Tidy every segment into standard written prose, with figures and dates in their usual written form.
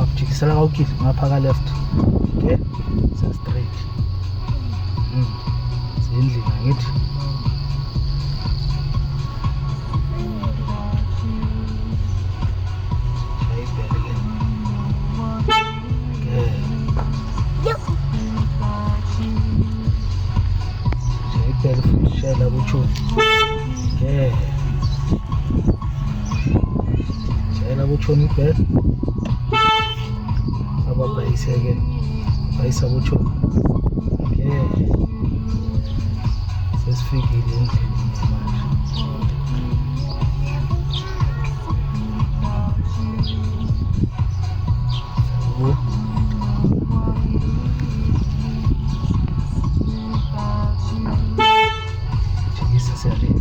Awujikisela kawukile ngapha ka left. Okay? Sa straight. Sendlini ngithi. Shela kuchuni. Okay. Shela kuchuni bed. Ababhayise ke. Bayisa kuchuni. Okay. Sesifikile endlini manje.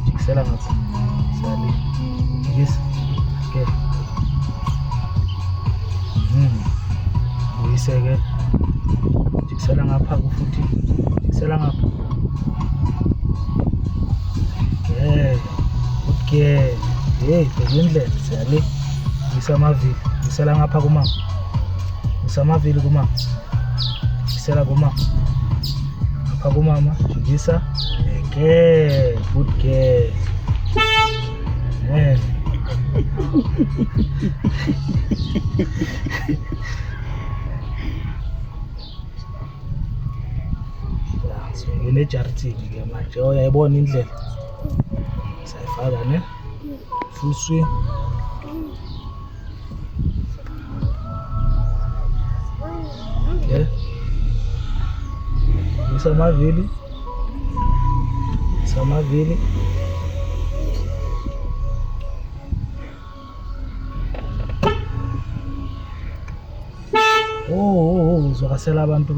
Jikisela ngapha. Sali. Jikisa. Okay. Uyiseke. Jikisela ngapha futhi. Jikisela ngapha. Okay. Okay. Hey, bhekindlela sali. Uyisa amavili. Jikisela ngapha kumama. Uyisa amavili kumama. Jikisela kumama. Ngapha kumama. Jikisa. Okay, good girl. Yeah. So ngene ejaritini ke manje uyayibona indlela. Sayifaka ne? Full swing. Okay. Isamavili. Samavili. Oh, uzwakasela abantu